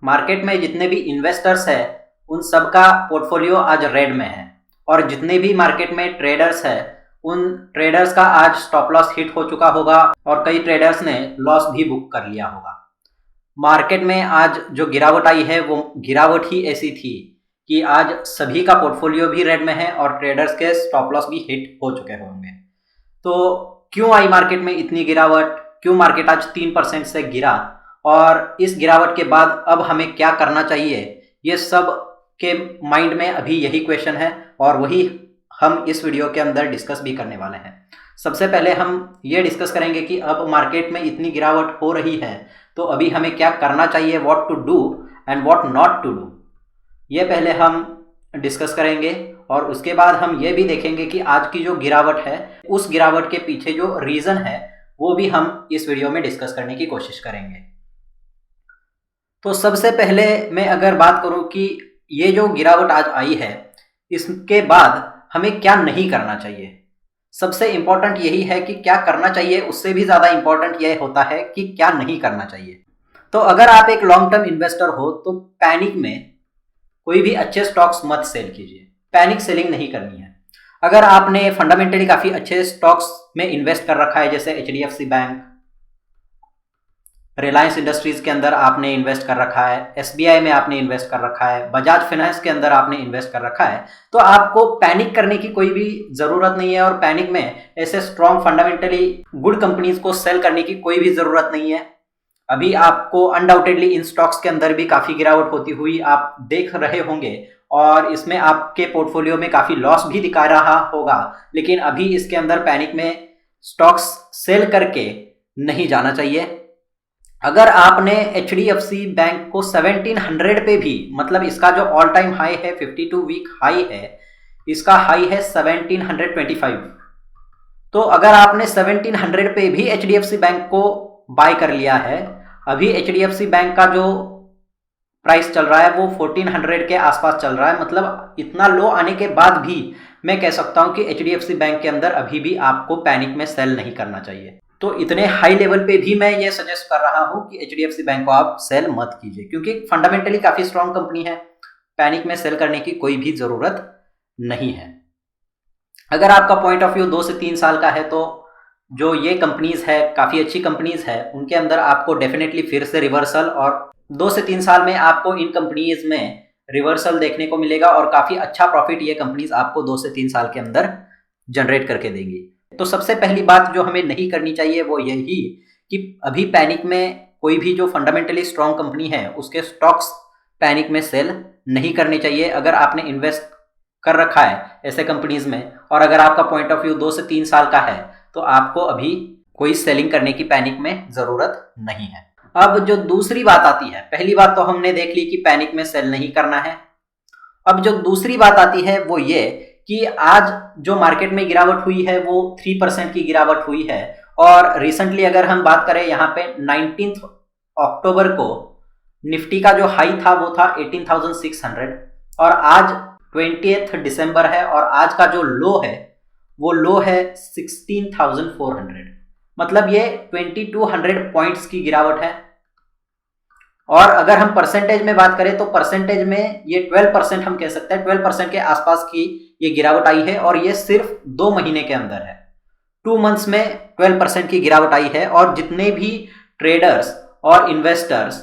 Market में जितने भी इन्वेस्टर्स हैं उन सबका पोर्टफोलियो आज रेड में है और जितने भी मार्केट में ट्रेडर्स हैं उन ट्रेडर्स का आज स्टॉप लॉस हिट हो चुका होगा और कई ट्रेडर्स ने लॉस भी बुक कर लिया होगा। मार्केट में आज जो गिरावट आई है वो गिरावट ही ऐसी थी कि आज सभी का पोर्टफोलियो भी रेड में है और ट्रेडर्स के स्टॉप लॉस भी हिट हो चुके होंगे। तो क्यों आई मार्केट में इतनी गिरावट, क्यों मार्केट आज 3% से गिरा और इस गिरावट के बाद अब हमें क्या करना चाहिए, ये सब के माइंड में अभी यही क्वेश्चन है और वही हम इस वीडियो के अंदर डिस्कस भी करने वाले हैं। सबसे पहले हम ये डिस्कस करेंगे कि अब मार्केट में इतनी गिरावट हो रही है तो अभी हमें क्या करना चाहिए, what to do and what not to do, ये पहले हम डिस्कस करेंगे और उसके बाद हम ये भी देखेंगे कि आज की जो गिरावट है उस गिरावट के पीछे जो रीज़न है वो भी हम इस वीडियो में डिस्कस करने की कोशिश करेंगे। तो सबसे पहले मैं अगर बात करूं कि ये जो गिरावट आज आई है इसके बाद हमें क्या नहीं करना चाहिए, सबसे इंपॉर्टेंट यही है कि क्या करना चाहिए, उससे भी ज़्यादा इंपॉर्टेंट यह होता है कि क्या नहीं करना चाहिए। तो अगर आप एक लॉन्ग टर्म इन्वेस्टर हो तो पैनिक में कोई भी अच्छे स्टॉक्स मत सेल कीजिए, पैनिक सेलिंग नहीं करनी है। अगर आपने फंडामेंटली काफ़ी अच्छे स्टॉक्स में इन्वेस्ट कर रखा है जैसे HDFC बैंक, रिलायंस इंडस्ट्रीज के अंदर आपने इन्वेस्ट कर रखा है, SBI में आपने इन्वेस्ट कर रखा है, बजाज फाइनेंस के अंदर आपने इन्वेस्ट कर रखा है, तो आपको पैनिक करने की कोई भी ज़रूरत नहीं है और पैनिक में ऐसे स्ट्रॉन्ग फंडामेंटली गुड कंपनीज को सेल करने की कोई भी ज़रूरत नहीं है। अभी आपको अनडाउटेडली इन स्टॉक्स के अंदर भी काफ़ी गिरावट होती हुई आप देख रहे होंगे और इसमें आपके पोर्टफोलियो में काफ़ी लॉस भी दिखा रहा होगा, लेकिन अभी इसके अंदर पैनिक में स्टॉक्स सेल करके नहीं जाना चाहिए। अगर आपने HDFC बैंक को 1700 पे भी, मतलब इसका जो ऑल टाइम हाई है 52 वीक हाई है, इसका हाई है 1725, तो अगर आपने 1700 पे भी HDFC बैंक को बाय कर लिया है, अभी HDFC बैंक का जो प्राइस चल रहा है वो 1400 के आसपास चल रहा है, मतलब इतना लो आने के बाद भी मैं कह सकता हूं कि HDFC बैंक के अंदर अभी भी आपको पैनिक में सेल नहीं करना चाहिए। तो इतने हाई लेवल पे भी मैं ये सजेस्ट कर रहा हूं कि HDFC बैंक को आप सेल मत कीजिए क्योंकि फंडामेंटली काफ़ी स्ट्रॉन्ग कंपनी है, पैनिक में सेल करने की कोई भी ज़रूरत नहीं है। अगर आपका पॉइंट ऑफ व्यू 2 से 3 साल का है तो जो ये कंपनीज है काफ़ी अच्छी कंपनीज है, उनके अंदर आपको डेफिनेटली फिर से रिवर्सल और 2 से 3 साल में आपको इन कंपनीज में रिवर्सल देखने को मिलेगा और काफ़ी अच्छा प्रॉफिट ये कंपनीज आपको 2 से 3 साल के अंदर जनरेट करके देंगी। तो सबसे पहली बात जो हमें नहीं करनी चाहिए वो यही कि अभी पैनिक में कोई भी जो फंडामेंटली स्ट्रॉन्ग कंपनी है उसके स्टॉक्स पैनिक में सेल नहीं करने चाहिए। अगर आपने इन्वेस्ट कर रखा है ऐसे कंपनीज में और अगर आपका पॉइंट ऑफ व्यू 2 से 3 साल का है तो आपको अभी कोई सेलिंग करने की पैनिक में ज़रूरत नहीं है। अब जो दूसरी बात आती है, पहली बात तो हमने देख ली कि पैनिक में सेल नहीं करना है। अब जो दूसरी बात आती है वो ये कि आज जो मार्केट में गिरावट हुई है वो 3% की गिरावट हुई है और रिसेंटली अगर हम बात करें यहाँ पे 19 अक्टूबर को निफ्टी का जो हाई था वो था 18,600 और आज 20 दिसंबर है और आज का जो लो है वो लो है 16,400, मतलब ये 2200 पॉइंट्स की गिरावट है। और अगर हम परसेंटेज में बात करें तो परसेंटेज में ये 12% हम कह सकते हैं, 12% के आसपास की ये गिरावट आई है और ये सिर्फ 2 महीने के अंदर है, 2 मंथ्स में 12% की गिरावट आई है। और जितने भी ट्रेडर्स और इन्वेस्टर्स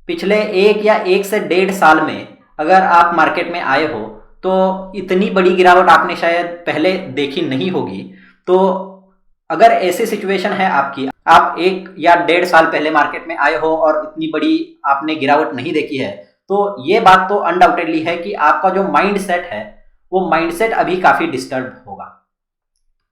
पिछले 1 या 1 से 1.5 साल में अगर आप मार्केट में आए हो तो इतनी बड़ी गिरावट आपने शायद पहले देखी नहीं होगी। तो अगर ऐसी सिचुएशन है आपकी, आप 1 या 1.5 साल पहले मार्केट में आए हो और इतनी बड़ी आपने गिरावट नहीं देखी है, तो ये बात तो अनडाउटेडली है कि आपका जो माइंड सेट है वो माइंड सेट अभी काफ़ी डिस्टर्ब होगा।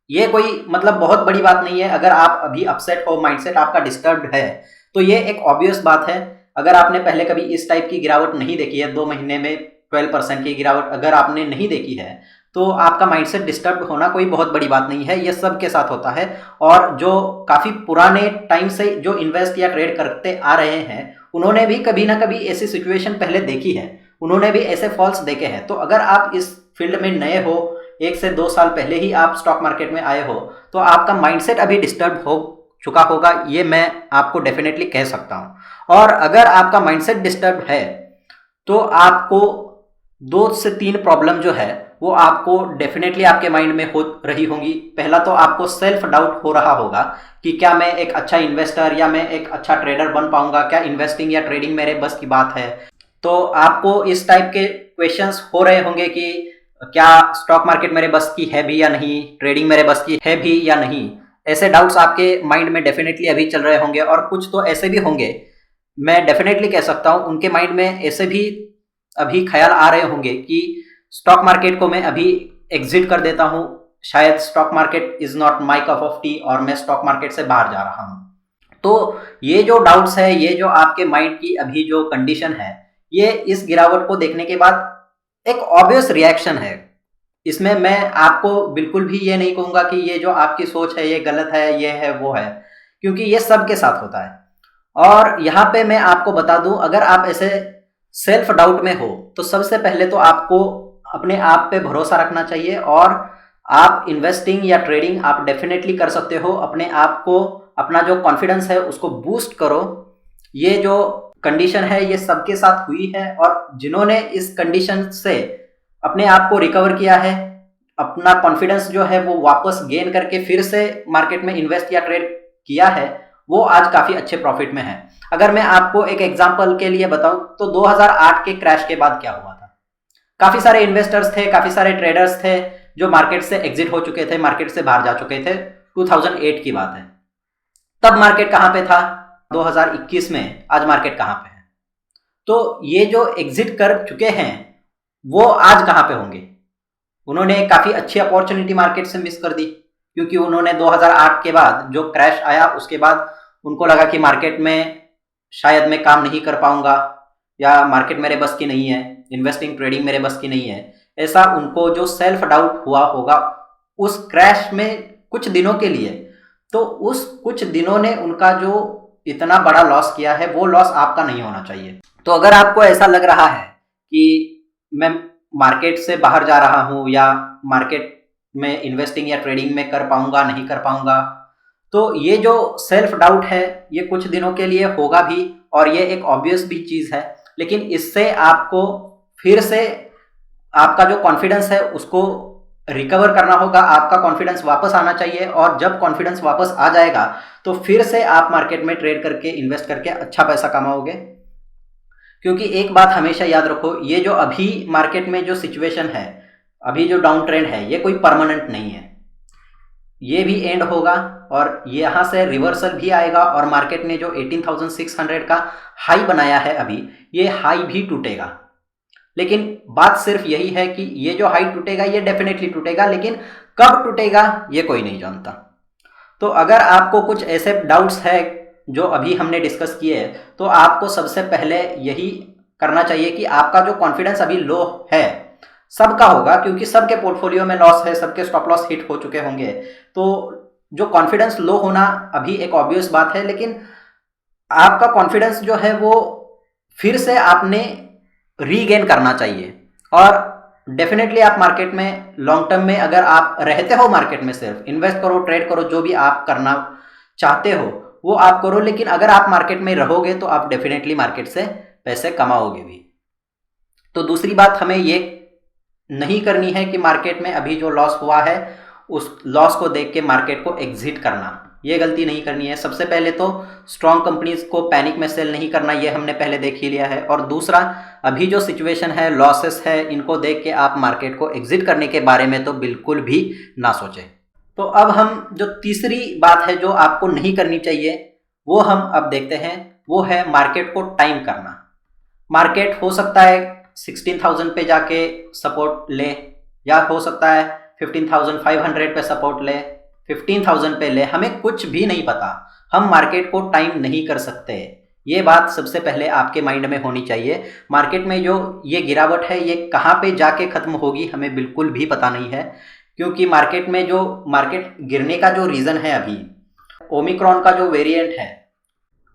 ये कोई मतलब बहुत बड़ी बात नहीं है, अगर आप अभी अपसेट हो, माइंड सेट आपका डिस्टर्ब है तो ये एक ऑब्वियस बात है। अगर आपने पहले कभी इस टाइप की गिरावट नहीं देखी है, 2 महीने में 12% की गिरावट अगर आपने नहीं देखी है तो आपका माइंडसेट डिस्टर्ब होना कोई बहुत बड़ी बात नहीं है, ये सबके साथ होता है। और जो काफ़ी पुराने टाइम से जो इन्वेस्ट या ट्रेड करते आ रहे हैं उन्होंने भी कभी ना कभी ऐसी सिचुएशन पहले देखी है, उन्होंने भी ऐसे फॉल्स देखे हैं। तो अगर आप इस फील्ड में नए हो, 1 से 2 साल पहले ही आप स्टॉक मार्केट में आए हो, तो आपका माइंडसेट अभी डिस्टर्ब चुका होगा, ये मैं आपको डेफिनेटली कह सकता हूं। और अगर आपका माइंडसेट डिस्टर्ब है तो आपको 2 से 3 प्रॉब्लम जो है वो आपको डेफिनेटली आपके माइंड में हो रही होंगी। पहला तो आपको सेल्फ डाउट हो रहा होगा कि क्या मैं एक अच्छा इन्वेस्टर या मैं एक अच्छा ट्रेडर बन पाऊंगा, क्या इन्वेस्टिंग या ट्रेडिंग मेरे बस की बात है। तो आपको इस टाइप के क्वेश्चंस हो रहे होंगे कि क्या स्टॉक मार्केट मेरे बस की है भी या नहीं, ट्रेडिंग मेरे बस की है भी या नहीं। ऐसे डाउट्स आपके माइंड में डेफिनेटली अभी चल रहे होंगे, और कुछ तो ऐसे भी होंगे, मैं डेफिनेटली कह सकता हूं उनके माइंड में ऐसे भी अभी ख्याल आ रहे होंगे कि स्टॉक मार्केट को मैं अभी एग्जिट कर देता हूं, शायद stock market is not my cup of T और मैं स्टॉक मार्केट से बाहर जा रहा हूं। तो ये जो डाउट्स है, ये जो आपके माइंड की अभी जो कंडीशन है, ये इस गिरावट को देखने के बाद एक ऑब्वियस रिएक्शन है। इसमें मैं आपको बिल्कुल भी ये नहीं कहूंगा कि ये जो आपकी सोच है ये गलत है, ये है वो है, क्योंकि ये सबके साथ होता है। और यहाँ पे मैं आपको बता दूं, अगर आप ऐसे सेल्फ डाउट में हो तो सबसे पहले तो आपको अपने आप पे भरोसा रखना चाहिए, और आप इन्वेस्टिंग या ट्रेडिंग आप डेफिनेटली कर सकते हो। अपने आप को, अपना जो कॉन्फिडेंस है उसको बूस्ट करो। ये जो कंडीशन है ये सबके साथ हुई है, और जिन्होंने इस कंडीशन से अपने आप को रिकवर किया है, अपना कॉन्फिडेंस जो है वो वापस गेन करके फिर से मार्केट में इन्वेस्ट या ट्रेड किया है, वो आज काफी अच्छे प्रॉफिट में है। अगर मैं आपको एक एग्जांपल के लिए बताऊं तो 2008 के क्रैश के बाद क्या हुआ था। काफी सारे इन्वेस्टर्स थे, काफी सारे ट्रेडर्स थे जो मार्केट से एग्जिट हो चुके थे, मार्केट से बाहर जा चुके थे। 2008 की बात है। तब मार्केट कहां पे था? 2021 में आज मार्केट कहां पे है? तो ये जो एग्जिट कर चुके हैं वो आज कहां पे होंगे? उन्होंने काफी अच्छी अपॉर्चुनिटी मार्केट से मिस कर दी, क्योंकि उन्होंने 2008 के बाद जो क्रैश आया उसके बाद उनको लगा कि मार्केट में शायद मैं काम नहीं कर पाऊंगा, या मार्केट मेरे बस की नहीं है, इन्वेस्टिंग ट्रेडिंग मेरे बस की नहीं है। ऐसा उनको जो सेल्फ डाउट हुआ होगा उस क्रैश में कुछ दिनों के लिए, तो उस कुछ दिनों ने उनका जो इतना बड़ा लॉस किया है वो लॉस आपका नहीं होना चाहिए। तो अगर आपको ऐसा लग रहा है कि मैं मार्केट से बाहर जा रहा हूं, या मार्केट में इन्वेस्टिंग या ट्रेडिंग में कर पाऊंगा नहीं कर पाऊंगा, तो ये जो सेल्फ डाउट है ये कुछ दिनों के लिए होगा भी, और ये एक ऑब्वियस भी चीज है। लेकिन इससे आपको फिर से आपका जो कॉन्फिडेंस है उसको रिकवर करना होगा, आपका कॉन्फिडेंस वापस आना चाहिए। और जब कॉन्फिडेंस वापस आ जाएगा तो फिर से आप मार्केट में ट्रेड करके, इन्वेस्ट करके अच्छा पैसा कमाओगे। क्योंकि एक बात हमेशा याद रखो, ये जो अभी मार्केट में जो सिचुएशन है, अभी जो डाउन ट्रेंड है, ये कोई परमानेंट नहीं है, ये भी एंड होगा और यहां से रिवर्सल भी आएगा, और मार्केट ने जो 18,600 का हाई बनाया है अभी, ये हाई भी टूटेगा। लेकिन बात सिर्फ यही है कि ये जो हाई टूटेगा ये डेफिनेटली टूटेगा, लेकिन कब टूटेगा ये कोई नहीं जानता। तो अगर आपको कुछ ऐसे डाउट्स है जो अभी हमने डिस्कस किए हैं, तो आपको सबसे पहले यही करना चाहिए कि आपका जो कॉन्फिडेंस अभी लो है, सबका होगा क्योंकि सबके पोर्टफोलियो में लॉस है, सबके स्टॉप लॉस हिट हो चुके होंगे। तो जो कॉन्फिडेंस लो होना अभी एक ऑब्वियस बात है, लेकिन आपका कॉन्फिडेंस जो है वो फिर से आपने रीगेन करना चाहिए। और डेफिनेटली आप मार्केट में लॉन्ग टर्म में अगर आप रहते हो, मार्केट में सिर्फ इन्वेस्ट करो, ट्रेड करो, जो भी आप करना चाहते हो वो आप करो, लेकिन अगर आप मार्केट में रहोगे तो आप डेफिनेटली मार्केट से पैसे कमाओगे भी। तो दूसरी बात हमें ये नहीं करनी है कि मार्केट में अभी जो लॉस हुआ है उस लॉस को देख के मार्केट को एग्जिट करना, ये गलती नहीं करनी है। सबसे पहले तो स्ट्रॉन्ग कंपनीज को पैनिक में सेल नहीं करना, ये हमने पहले देख ही लिया है। और दूसरा, अभी जो सिचुएशन है, लॉसेस है, इनको देख के आप मार्केट को एग्जिट करने के बारे में तो बिल्कुल भी ना सोचें। तो अब हम जो तीसरी बात है जो आपको नहीं करनी चाहिए वो हम अब देखते हैं, वो है मार्केट को टाइम करना। मार्केट हो सकता है 16,000 पे जाके सपोर्ट ले, या हो सकता है 15,500 पे सपोर्ट ले, 15,000 पे ले, हमें कुछ भी नहीं पता। हम मार्केट को टाइम नहीं कर सकते, ये बात सबसे पहले आपके माइंड में होनी चाहिए। मार्केट में जो ये गिरावट है ये कहाँ पे जाके खत्म होगी हमें बिल्कुल भी पता नहीं है, क्योंकि मार्केट में जो मार्केट गिरने का जो रीज़न है, अभी ओमिक्रॉन का जो वेरिएंट है,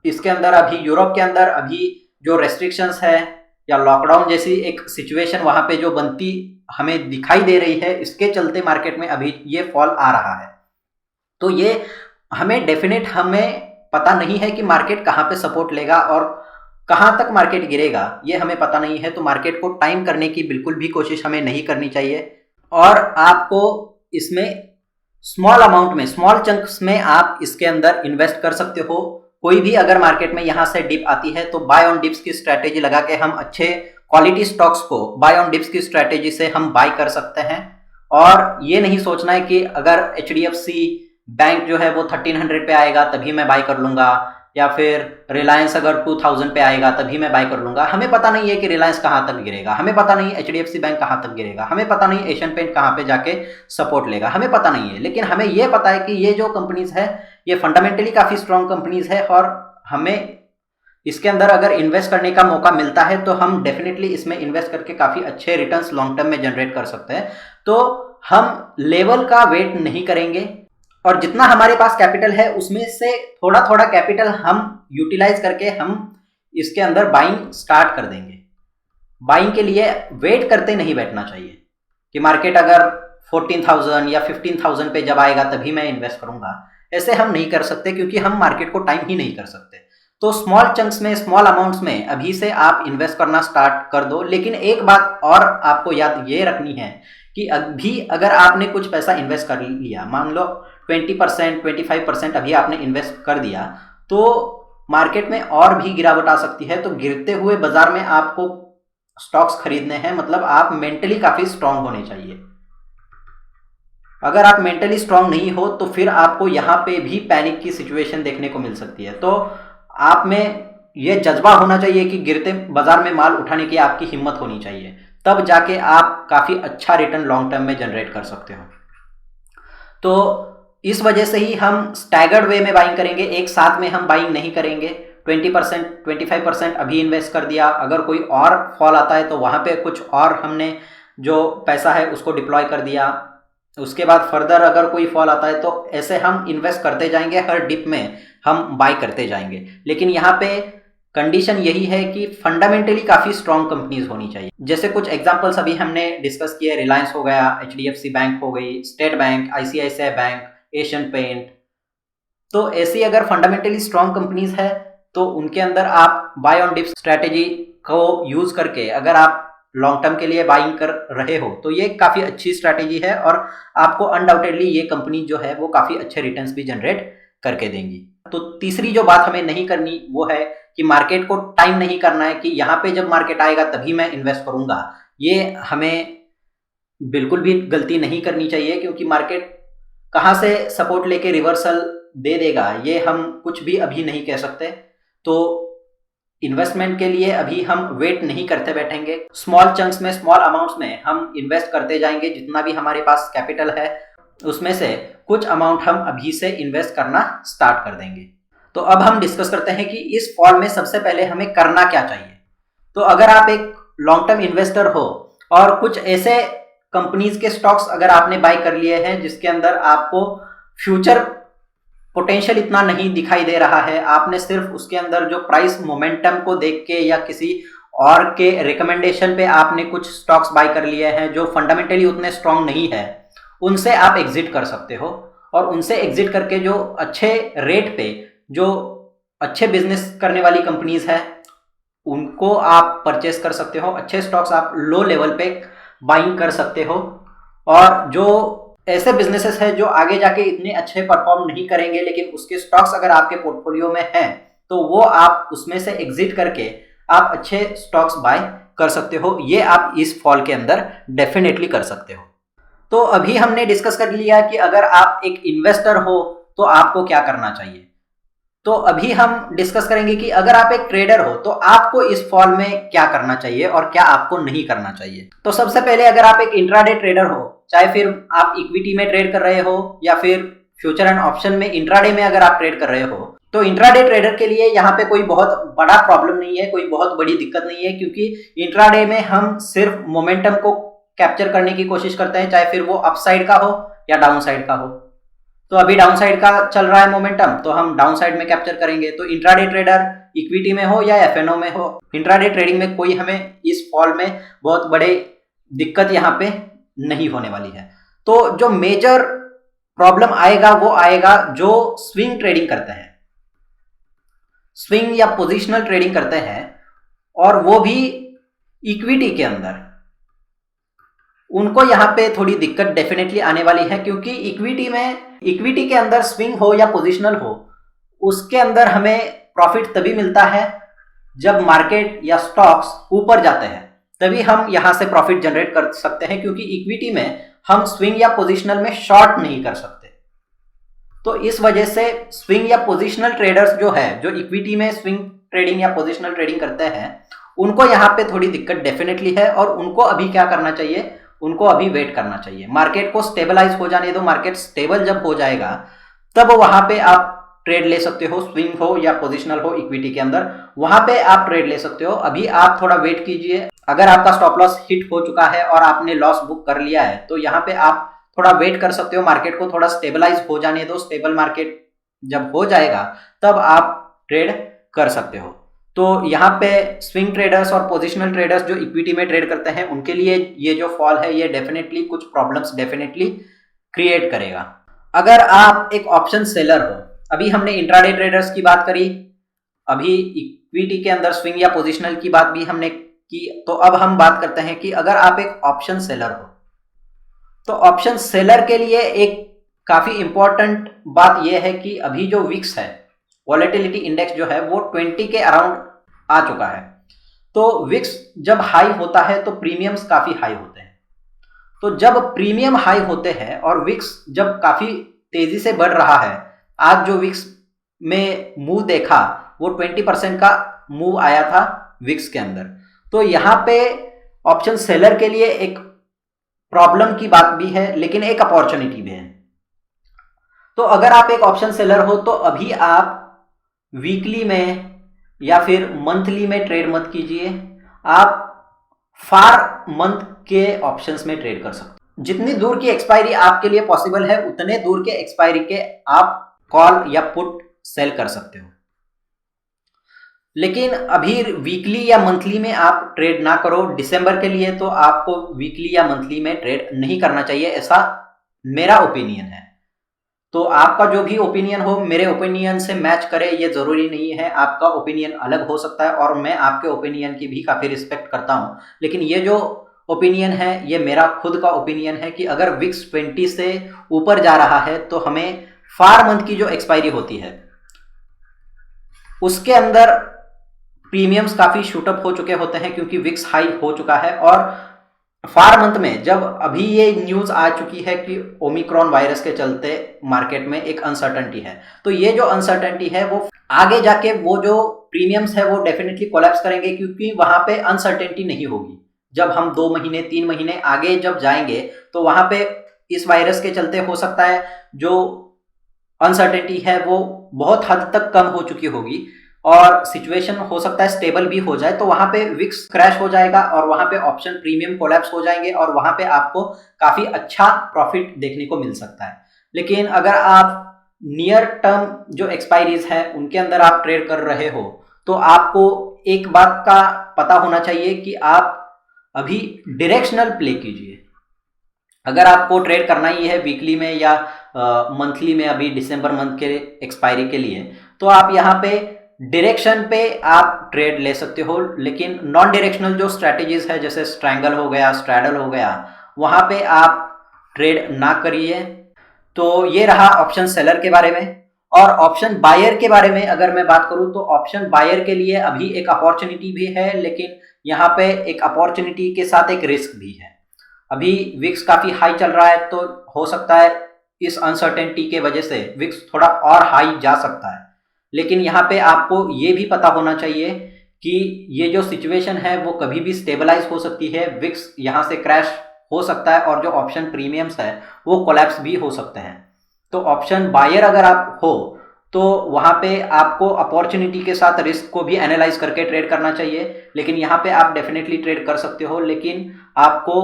इसके अंदर अभी यूरोप के अंदर अभी जो रेस्ट्रिक्शंस है या लॉकडाउन जैसी एक सिचुएशन वहां पे जो बनती हमें दिखाई दे रही है, इसके चलते मार्केट में अभी ये फॉल आ रहा है। तो ये हमें पता नहीं है कि मार्केट कहाँ पे सपोर्ट लेगा और कहाँ तक मार्केट गिरेगा, ये हमें पता नहीं है। तो मार्केट को टाइम करने की बिल्कुल भी कोशिश हमें नहीं करनी चाहिए। और आपको इसमें स्मॉल अमाउंट में, स्मॉल चंक्स में आप इसके अंदर इन्वेस्ट कर सकते हो। कोई भी अगर मार्केट में यहाँ से डिप आती है तो बाय ऑन डिप्स की स्ट्रेटेजी लगा के हम अच्छे क्वालिटी स्टॉक्स को बाय ऑन डिप्स की स्ट्रेटेजी से हम बाय कर सकते हैं। और ये नहीं सोचना है कि अगर HDFC बैंक जो है वो 1300 पे आएगा तभी मैं बाय कर लूंगा, या फिर रिलायंस अगर 2000 पे आएगा तभी मैं बाय कर लूंगा। हमें पता नहीं है कि रिलायंस कहाँ तक गिरेगा, हमें पता नहीं HDFC बैंक कहाँ तक गिरेगा, हमें पता नहीं एशियन पेंट कहाँ पे जाके सपोर्ट लेगा, हमें पता नहीं है। लेकिन हमें ये पता है कि ये जो कंपनीज है ये फंडामेंटली काफी स्ट्रॉन्ग कंपनीज है, और हमें इसके अंदर अगर इन्वेस्ट करने का मौका मिलता है तो हम डेफिनेटली इसमें इन्वेस्ट करके काफी अच्छे रिटर्न्स लॉन्ग टर्म में जनरेट कर सकते हैं। तो हम लेवल का वेट नहीं करेंगे, और जितना हमारे पास कैपिटल है उसमें से थोड़ा थोड़ा कैपिटल हम यूटिलाइज करके हम इसके अंदर बाइंग स्टार्ट कर देंगे। बाइंग के लिए वेट करते नहीं बैठना चाहिए कि मार्केट अगर 14,000 या 15,000 पे जब आएगा तभी मैं इन्वेस्ट करूंगा। ऐसे हम नहीं कर सकते, क्योंकि हम मार्केट को टाइम ही नहीं कर सकते। तो स्मॉल चंक्स में, स्मॉल अमाउंट्स में अभी से आप इन्वेस्ट करना स्टार्ट कर दो। लेकिन एक बात और आपको याद ये रखनी है कि अभी अगर आपने कुछ पैसा इन्वेस्ट कर लिया, मान लो 20%, 25% अभी आपने इन्वेस्ट कर दिया, तो मार्केट में और भी गिरावट आ सकती है। तो गिरते हुए बाजार में आपको स्टॉक्स खरीदने हैं, मतलब आप मेंटली काफी स्ट्रांग होने चाहिए। अगर आप मेंटली स्ट्रांग नहीं हो तो फिर आपको यहाँ पे भी पैनिक की सिचुएशन देखने को मिल सकती है। तो आप में ये जज्बा होना चाहिए कि गिरते बाजार में माल उठाने की आपकी हिम्मत होनी चाहिए, तब जाके आप काफी अच्छा रिटर्न लॉन्ग टर्म में जनरेट कर सकते हो। तो इस वजह से ही हम स्टैगर्ड वे में बाइंग करेंगे, एक साथ में हम बाइंग नहीं करेंगे। 20%, 25% अभी इन्वेस्ट कर दिया, अगर कोई और फॉल आता है तो वहां पे कुछ और हमने जो पैसा है उसको डिप्लॉय कर दिया। उसके बाद फर्दर अगर कोई फॉल आता है तो ऐसे हम इन्वेस्ट करते जाएंगे, हर डिप में हम बाय करते जाएंगे। लेकिन यहाँ पे कंडीशन यही है कि फंडामेंटली काफी स्ट्रॉन्ग कंपनीज होनी चाहिए। जैसे कुछ एग्जांपल्स अभी हमने डिस्कस किए, रिलायंस हो गया, HDFC बैंक हो गई, state bank, ICICI bank, Asian paint. तो ऐसी अगर फंडामेंटली स्ट्रॉन्ग कंपनीज है तो उनके अंदर आप बाय ऑन डिप स्ट्रेटेजी को यूज करके अगर आप लॉन्ग टर्म के लिए बाइंग कर रहे हो तो ये काफी अच्छी स्ट्रैटेजी है, और आपको अनडाउटेडली ये कंपनी जो है वो काफी अच्छे रिटर्न्स भी जनरेट करके देंगी। तो तीसरी जो बात हमें नहीं करनी वो है कि मार्केट को टाइम नहीं करना है कि यहाँ पे जब मार्केट आएगा तभी मैं इन्वेस्ट करूंगा। ये हमें बिल्कुल भी गलती नहीं करनी चाहिए, क्योंकि मार्केट कहाँ से सपोर्ट लेके रिवर्सल दे देगा ये हम कुछ भी अभी नहीं कह सकते। तो इन्वेस्टमेंट के लिए अभी हम वेट नहीं करते बैठेंगे, स्मॉल चंक्स में, स्मॉल अमाउंट्स में हम इन्वेस्ट करते जाएंगे। जितना भी हमारे पास कैपिटल है उसमें से कुछ अमाउंट हम अभी से इन्वेस्ट करना स्टार्ट कर देंगे। तो अब हम डिस्कस करते हैं कि इस फॉल में सबसे पहले हमें करना क्या चाहिए। तो अगर आप एक लॉन्ग टर्म इन्वेस्टर हो और कुछ ऐसे कंपनीज के स्टॉक्स अगर आपने बाय कर लिए हैं जिसके अंदर आपको फ्यूचर पोटेंशियल इतना नहीं दिखाई दे रहा है, आपने सिर्फ उसके अंदर जो प्राइस मोमेंटम को देख के या किसी और के रिकमेंडेशन पे आपने कुछ स्टॉक्स बाय कर लिए हैं जो फंडामेंटली उतने स्ट्रांग नहीं है, उनसे आप एग्जिट कर सकते हो। और उनसे एग्जिट करके जो अच्छे रेट पे, जो अच्छे बिजनेस करने वाली कंपनीज है, उनको आप परचेस कर सकते हो। अच्छे स्टॉक्स आप लो लेवल पे बाइंग कर सकते हो। और जो ऐसे बिजनेसेस है जो आगे जाके इतने अच्छे परफॉर्म नहीं करेंगे लेकिन उसके स्टॉक्स अगर आपके पोर्टफोलियो में हैं तो वो आप उसमें से एग्जिट करके आप अच्छे स्टॉक्स बाय कर सकते हो। ये आप इस फॉल के अंदर डेफिनेटली कर सकते हो। तो अभी हमने डिस्कस कर लिया कि अगर आप एक इन्वेस्टर हो तो आपको क्या करना चाहिए। तो अभी हम डिस्कस करेंगे कि अगर आप एक ट्रेडर हो तो आपको इस फॉल में क्या करना चाहिए और क्या आपको नहीं करना चाहिए। तो सबसे पहले अगर आप एक इंट्राडे ट्रेडर हो, चाहे फिर आप इक्विटी में ट्रेड कर रहे हो या फिर फ्यूचर एंड ऑप्शन में इंट्राडे में अगर आप ट्रेड कर रहे हो, तो इंट्राडे ट्रेडर के लिए यहाँ पे कोई बहुत बड़ा प्रॉब्लम नहीं है, कोई बहुत बड़ी दिक्कत नहीं है, क्योंकि इंट्राडे में हम सिर्फ मोमेंटम को कैप्चर करने की कोशिश करते हैं, चाहे फिर वो अपसाइड का हो या डाउन साइड का हो। तो अभी डाउन साइड का चल रहा है मोमेंटम, तो हम डाउन साइड में कैप्चर करेंगे। तो इंट्राडे ट्रेडर इक्विटी में हो या एफएनओ में हो, इंट्राडे ट्रेडिंग में कोई हमें इस फॉल में बहुत बड़े दिक्कत यहाँ पे नहीं होने वाली है। तो जो मेजर प्रॉब्लम आएगा वो आएगा जो स्विंग ट्रेडिंग करते हैं, स्विंग या पोजिशनल ट्रेडिंग करते हैं, और वो भी इक्विटी के अंदर। उनको यहां पे थोड़ी दिक्कत डेफिनेटली आने वाली है, क्योंकि इक्विटी के अंदर स्विंग हो या पोजिशनल हो, उसके अंदर हमें प्रॉफिट तभी मिलता है जब मार्केट या स्टॉक्स ऊपर जाते हैं, तभी हम यहां से प्रॉफिट जनरेट कर सकते हैं, क्योंकि इक्विटी में हम स्विंग या पोजिशनल में शॉर्ट नहीं कर सकते। तो इस वजह से स्विंग या पोजिशनल ट्रेडर्स जो है, जो इक्विटी में स्विंग ट्रेडिंग या पोजिशनल ट्रेडिंग करते हैं, उनको यहाँ पे थोड़ी दिक्कत डेफिनेटली है, और उनको अभी क्या करना चाहिए, उनको अभी वेट करना चाहिए। मार्केट को स्टेबलाइज हो जाने दो, मार्केट स्टेबल जब हो जाएगा तब वहां पे आप ट्रेड ले सकते हो, स्विंग हो या पोजिशनल हो इक्विटी के अंदर, वहां पे आप ट्रेड ले सकते हो। अभी आप थोड़ा वेट कीजिए। अगर आपका स्टॉप लॉस हिट हो चुका है और आपने लॉस बुक कर लिया है, तो यहाँ पे आप थोड़ा वेट कर सकते हो, मार्केट को थोड़ा स्टेबलाइज हो जाने दो। स्टेबल मार्केट जब हो जाएगा तब आप ट्रेड कर सकते हो। तो यहाँ पे स्विंग ट्रेडर्स और पोजिशनल ट्रेडर्स जो इक्विटी में ट्रेड करते हैं, उनके लिए ये जो फॉल है ये डेफिनेटली कुछ प्रॉब्लम्स डेफिनेटली क्रिएट करेगा। अगर आप एक ऑप्शन सेलर हो, अभी हमने इंट्राडे ट्रेडर्स की बात करी, अभी इक्विटी के अंदर स्विंग या पोजिशनल की बात भी हमने की, तो अब हम बात करते हैं कि अगर आप एक ऑप्शन सेलर हो, तो ऑप्शन सेलर के लिए एक काफी इंपॉर्टेंट बात यह है कि अभी जो विक्स है, वॉलेटिलिटी इंडेक्स जो है, वो 20 के अराउंड आ चुका है। तो विक्स जब हाई होता है तो प्रीमियम्स काफी हाई होते हैं। तो जब प्रीमियम हाई होते हैं और विक्स जब काफी तेजी से बढ़ रहा है, आज जो विक्स में मूव देखा वो 20% का मूव आया था विक्स के अंदर। तो यहां पे ऑप्शन सेलर के लिए एक प्रॉब्लम की बात भी है, लेकिन एक अपॉर्चुनिटी भी है। तो अगर आप एक ऑप्शन सेलर हो तो अभी आप वीकली में या फिर मंथली में ट्रेड मत कीजिए, आप फार मंथ के ऑप्शंस में ट्रेड कर सकते हैं। जितनी दूर की एक्सपायरी आपके लिए पॉसिबल है, उतने दूर के एक्सपायरी के आप कॉल या पुट सेल कर सकते हो। लेकिन अभी वीकली या मंथली में आप ट्रेड ना करो। दिसंबर के लिए तो आपको वीकली या मंथली में ट्रेड नहीं करना चाहिए, ऐसा मेरा ओपिनियन है। तो आपका जो भी ओपिनियन हो, मेरे ओपिनियन से मैच करे ये जरूरी नहीं है। आपका ओपिनियन अलग हो सकता है और मैं आपके ओपिनियन की भी काफी रिस्पेक्ट करता हूं, लेकिन ये जो ओपिनियन है ये मेरा खुद का ओपिनियन है कि अगर विक्स 20 से ऊपर जा रहा है तो हमें फार मंथ की जो एक्सपायरी होती है उसके अंदर प्रीमियम्स काफी शूटअप हो चुके होते हैं, क्योंकि विक्स हाई हो चुका है। और फार मंथ में जब अभी ये न्यूज आ चुकी है कि ओमिक्रॉन वायरस के चलते मार्केट में एक अनसर्टेनिटी है, तो ये जो अनसर्टेनिटी है वो आगे जाके वो जो प्रीमियम्स है वो डेफिनेटली कोलैप्स करेंगे, क्योंकि वहां पे अनसर्टेनिटी नहीं होगी। जब हम 2 महीने 3 महीने आगे जब जाएंगे तो वहां पे इस वायरस के चलते हो सकता है जो अनसर्टेनिटी है वो बहुत हद तक कम हो चुकी होगी और सिचुएशन हो सकता है स्टेबल भी हो जाए। तो वहां पे विक्स क्रैश हो जाएगा और वहां पे ऑप्शन प्रीमियम कोलैप्स हो जाएंगे और वहां पे आपको काफी अच्छा प्रॉफिट देखने को मिल सकता है। लेकिन अगर आप नियर टर्म जो एक्सपायरीज है उनके अंदर आप ट्रेड कर रहे हो, तो आपको एक बात का पता होना चाहिए कि आप अभी डायरेक्शनल प्ले कीजिए। अगर आपको ट्रेड करना ही है वीकली में या मंथली में, अभी दिसंबर मंथ के एक्सपायरी के लिए, तो आप यहाँ पे डायरेक्शन पे आप ट्रेड ले सकते हो। लेकिन नॉन डायरेक्शनल जो स्ट्रैटेजीज है, जैसे स्ट्रैंगल हो गया, स्ट्रैडल हो गया, वहां पे आप ट्रेड ना करिए। तो ये रहा ऑप्शन सेलर के बारे में। और ऑप्शन बायर के बारे में अगर मैं बात करूं, तो ऑप्शन बायर के लिए अभी एक अपॉर्चुनिटी भी है, लेकिन यहाँ पे एक अपॉर्चुनिटी के साथ एक रिस्क भी है। अभी विक्स काफी हाई चल रहा है, तो हो सकता है इस अनसर्टेनिटी के वजह से विक्स थोड़ा और हाई जा सकता है। लेकिन यहाँ पे आपको ये भी पता होना चाहिए कि ये जो सिचुएशन है वो कभी भी स्टेबलाइज हो सकती है। विक्स यहाँ से क्रैश हो सकता है और जो ऑप्शन प्रीमियम्स है वो कोलैप्स भी हो सकते हैं। तो ऑप्शन बायर अगर आप हो तो वहां पे आपको अपॉर्चुनिटी के साथ रिस्क को भी एनालाइज करके ट्रेड करना चाहिए। लेकिन यहाँ पे आप डेफिनेटली ट्रेड कर सकते हो, लेकिन आपको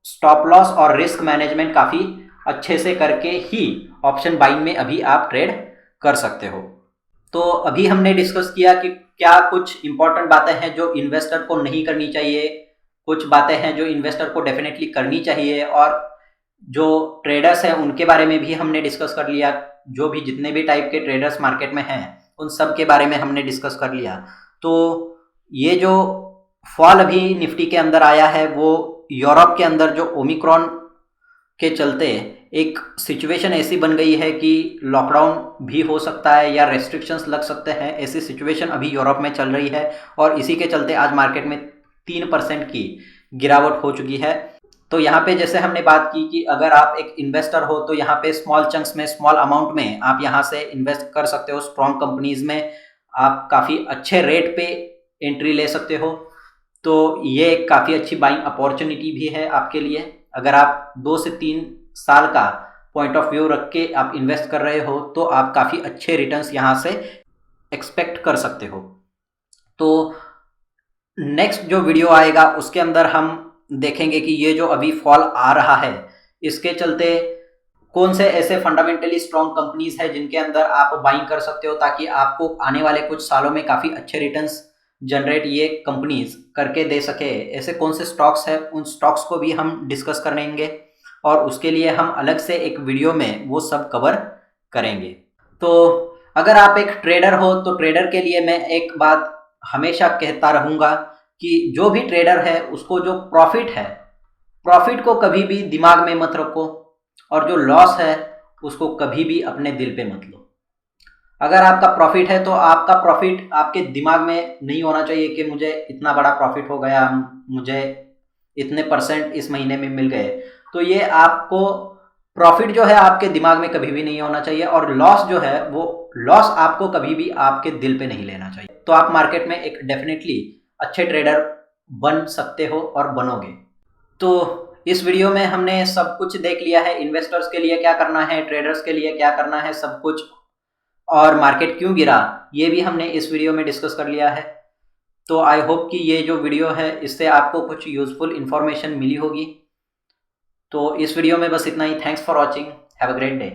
स्टॉप लॉस और रिस्क मैनेजमेंट काफी अच्छे से करके ही ऑप्शन बाइंग में अभी आप ट्रेड कर सकते हो। तो अभी हमने डिस्कस किया कि क्या कुछ इंपॉर्टेंट बातें हैं जो इन्वेस्टर को नहीं करनी चाहिए, कुछ बातें हैं जो इन्वेस्टर को डेफिनेटली करनी चाहिए, और जो ट्रेडर्स हैं उनके बारे में भी हमने डिस्कस कर लिया, जो भी जितने भी टाइप के ट्रेडर्स मार्केट में हैं उन सब के बारे में हमने डिस्कस कर लिया। तो ये जो फॉल अभी निफ्टी के अंदर आया है वो यूरोप के अंदर जो ओमिक्रॉन के चलते एक सिचुएशन ऐसी बन गई है कि लॉकडाउन भी हो सकता है या रेस्ट्रिक्शंस लग सकते हैं, ऐसी सिचुएशन अभी यूरोप में चल रही है और इसी के चलते आज मार्केट में 3% की गिरावट हो चुकी है। तो यहाँ पे जैसे हमने बात की कि अगर आप एक इन्वेस्टर हो तो यहाँ पे स्मॉल चंक्स में, स्मॉल अमाउंट में आप यहाँ से इन्वेस्ट कर सकते हो। स्ट्रॉन्ग कंपनीज में आप काफ़ी अच्छे रेट पे एंट्री ले सकते हो। तो ये एक काफ़ी अच्छी बाइंग अपॉर्चुनिटी भी है आपके लिए। अगर आप 2 से 3 साल का पॉइंट ऑफ व्यू रख के आप इन्वेस्ट कर रहे हो तो आप काफ़ी अच्छे रिटर्न्स यहाँ से एक्सपेक्ट कर सकते हो। तो नेक्स्ट जो वीडियो आएगा उसके अंदर हम देखेंगे कि ये जो अभी फॉल आ रहा है इसके चलते कौन से ऐसे फंडामेंटली स्ट्रॉन्ग कंपनीज है जिनके अंदर आप बाइंग कर सकते हो ताकि आपको आने वाले कुछ सालों में काफ़ी अच्छे रिटर्न्स जनरेट ये कंपनीज करके दे सके। ऐसे कौन से स्टॉक्स हैं उन स्टॉक्स को भी हम डिस्कस करेंगे और उसके लिए हम अलग से एक वीडियो में वो सब कवर करेंगे। तो अगर आप एक ट्रेडर हो तो ट्रेडर के लिए मैं एक बात हमेशा कहता रहूँगा कि जो भी ट्रेडर है उसको जो प्रॉफिट है, प्रॉफिट को कभी भी दिमाग में मत रखो और जो लॉस है उसको कभी भी अपने दिल पे मत लो। अगर आपका प्रॉफिट है तो आपका प्रॉफिट आपके दिमाग में नहीं होना चाहिए कि मुझे इतना बड़ा प्रॉफिट हो गया, मुझे इतने % इस महीने में मिल गए। तो ये आपको प्रॉफिट जो है आपके दिमाग में कभी भी नहीं होना चाहिए और लॉस जो है वो लॉस आपको कभी भी आपके दिल पे नहीं लेना चाहिए। तो आप मार्केट में एक डेफिनेटली अच्छे ट्रेडर बन सकते हो और बनोगे। तो इस वीडियो में हमने सब कुछ देख लिया है, इन्वेस्टर्स के लिए क्या करना है, ट्रेडर्स के लिए क्या करना है, सब कुछ, और मार्केट क्यों गिरा ये भी हमने इस वीडियो में डिस्कस कर लिया है। तो आई होप कि ये जो वीडियो है इससे आपको कुछ यूजफुल इंफॉर्मेशन मिली होगी। तो इस वीडियो में बस इतना ही। Thanks for watching, have a great day.